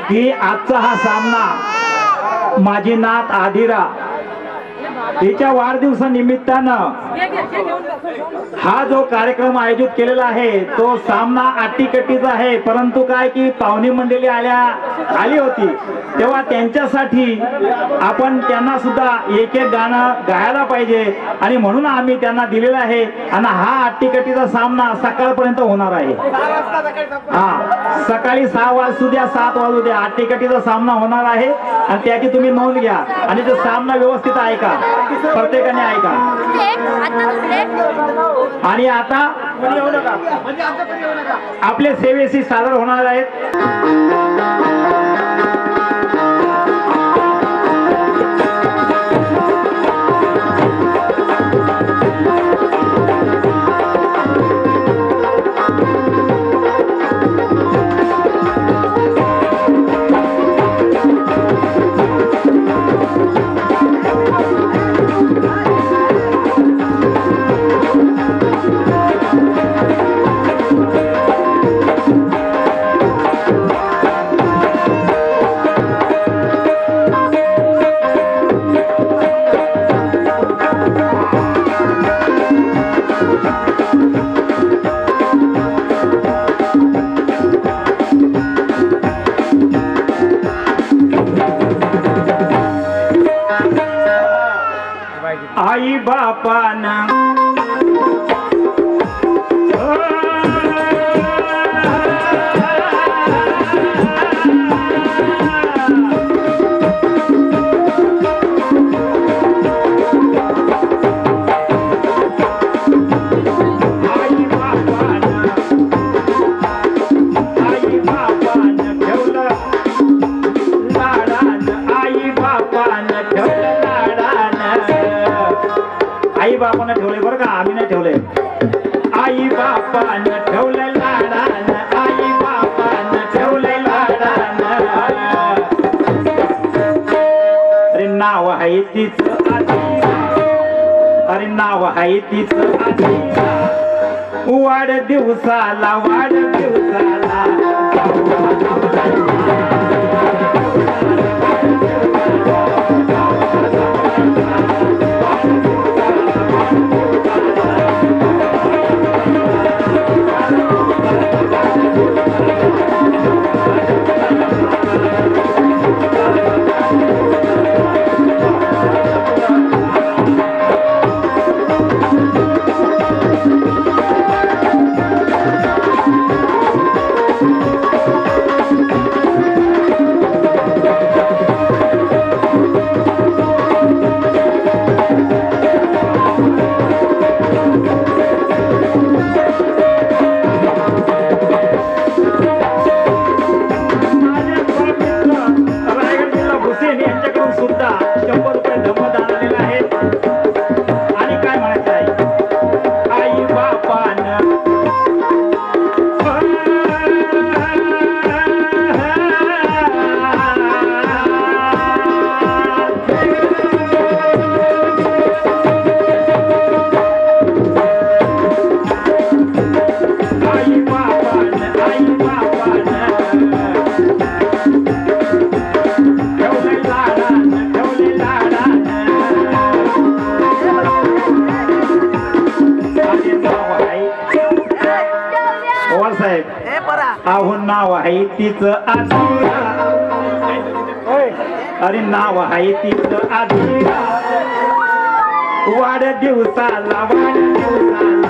की आजचा हा सामना माझी नात आदिरा तिच्या वाढदिवसानिमित्तानं हा जो कार्यक्रम आयोजित केलेला आहे तो सामना अटीकटीचा आहे, परंतु काय की पाहुणी मंडळी आली होती तेव्हा त्यांच्यासाठी आपण त्यांना सुद्धा एक एक गाणं गायला पाहिजे आणि म्हणून आम्ही त्यांना दिलेला आहे आणि हा अटीकटीचा सामना सकाळपर्यंत होणार आहे। हा सकाळी 6 वाजू द्या 7 वाजू द्या अटीकटीचा सामना होणार आहे आणि त्याची तुम्ही नोंद घ्या आणि तो सामना व्यवस्थित ऐका, प्रत्येकाने ऐका। आणि आता आपले सेवेशी सादर होणार आहेत आई बापाना आई बापानं ठेवले बरं का, आम्ही नाही ठेवले। आई बापानं ठेवले लाडान, आई बापानं ठेवले लाडान, अरे नाव आहे तिचं आदिरा, अरे नाव आहे तिचं आदिरा, वाढदिवसाला वाढदिवसाला नाव आहे तिचं आदिरा, अरे नाव आहे तिचं आदिरा, वाढदिवसाला वाढदिवसाला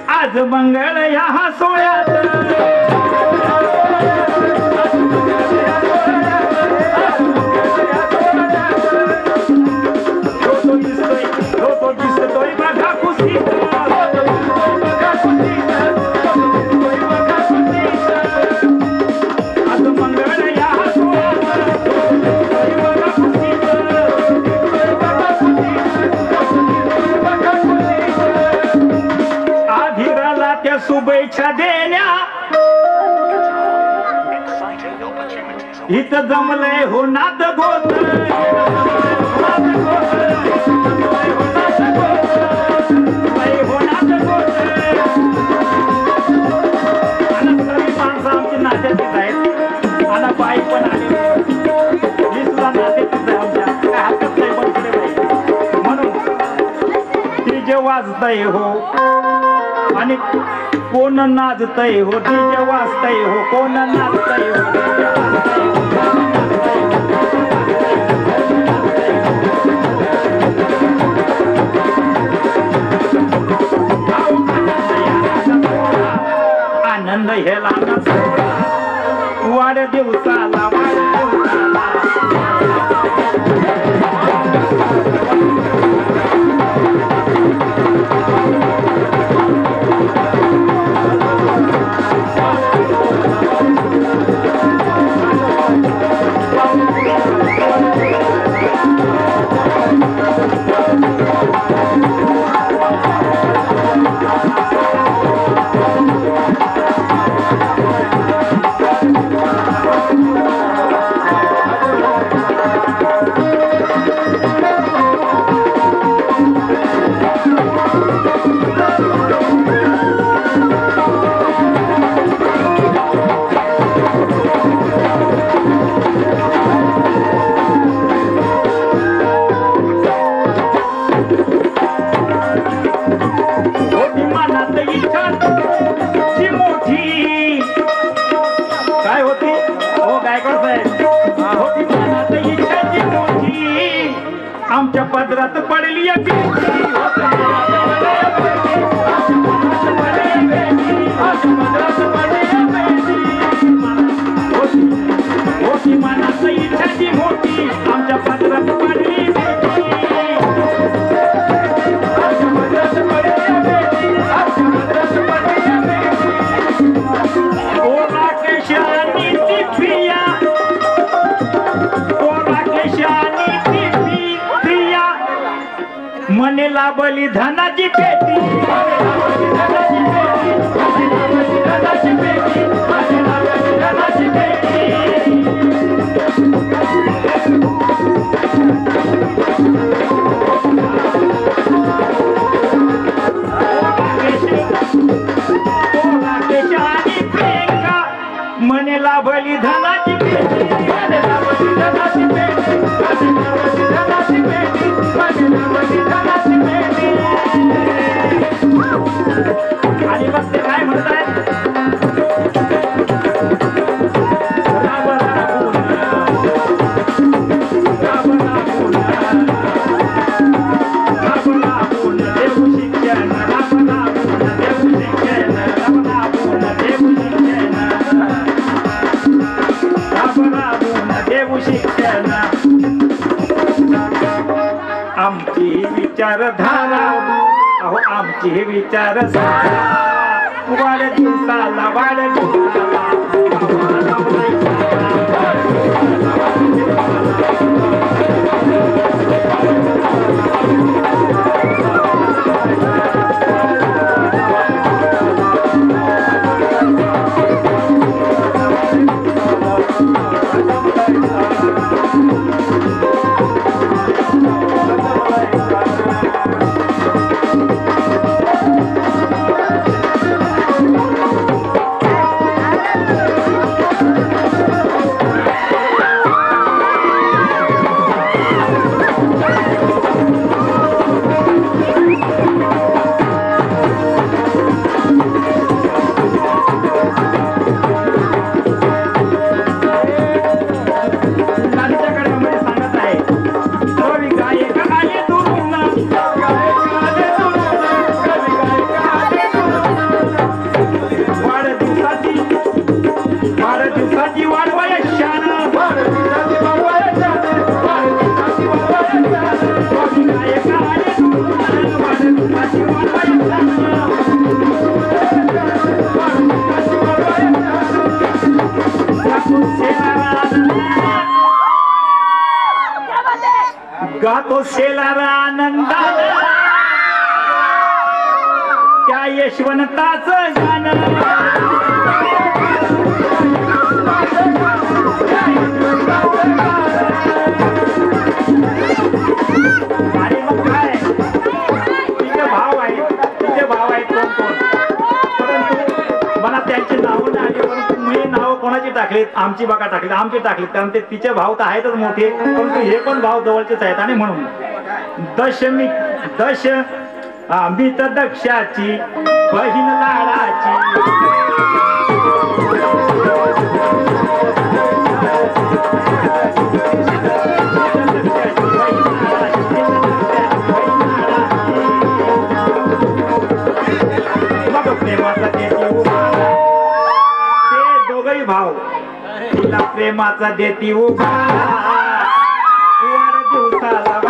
आज मंगळ या सोहळ्यात दिसतोय तो दिसतोय बघा कुस्तीत आज मंगळ या आधीराला त्या शुभेच्छा देण्या इथं जमलंय हो नाद गोत आमची नात्याचीच आहेत आणि बाई पण आली ही सुद्धा नात्याचीच आहे आमच्या काय हरकत नाही बसले बाई म्हणून ती जे वाजतय हो आणि कोण नाचतय हो ती जे वाजतय हो कोण नाचतय हो आनंद हेला वाढ दिवसाला आमच्या पदरात पडली होती मनात इच्छाची मोठी आमच्या पदरात पडली मनेला बली धनाची पेटी मनेला बली धनाची पेटी आणि मग ते काय म्हणतात आमची विचारधारा अहो आमची विचारधारा वाढ दिवसाला वाढ दिवसाला तो शेलार आनंदात त्या यशवंताचं गाणं आणि मग काय तिचे भाव आहेत कोण परंतु मला त्यांची नावं नाही आली परंतु मी नाव कोणाची टाकलीत आमची बघा आमची टाकलीत कारण ते तिचे भाव तर आहेतच मोठे परंतु हे पण भाव जवळचेच आहेत आणि म्हणून दश मी तर दक्षाची बहीण लाडाची मग प्रेमाचा देती उभा ते दोघही भाव तिला प्रेमाचा देती उभा वाढदिवसाला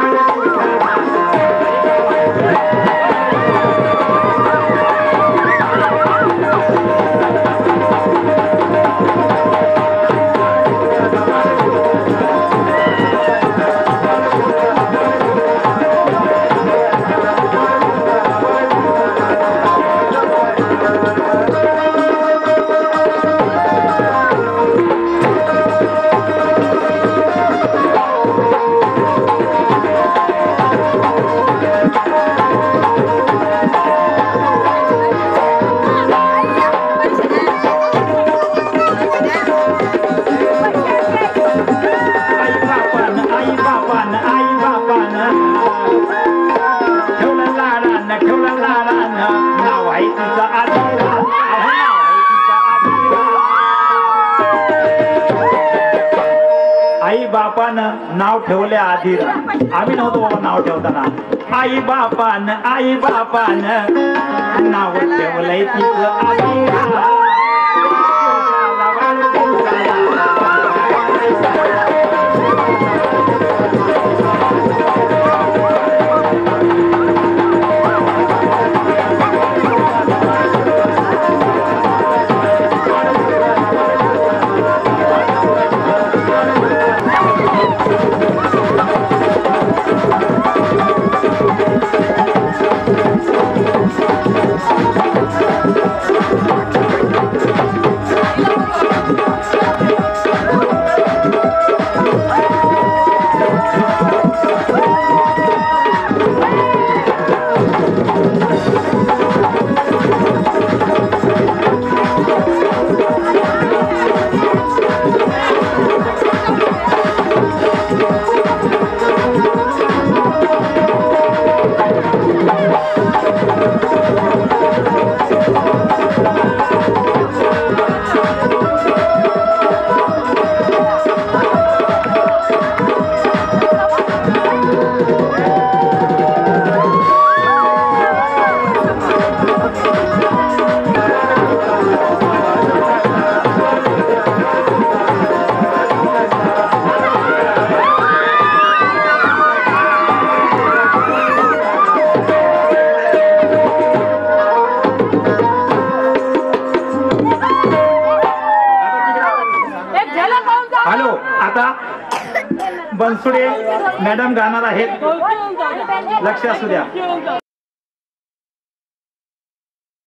आई बापानं नाव ठेवले आधीरा आम्ही नव्हतो बाबा नाव ठेवताना आई बापानं नाव ठेवलंय तिचं आधीरा बनसुडे मॅडम गाणार आहेत लक्ष असू द्या.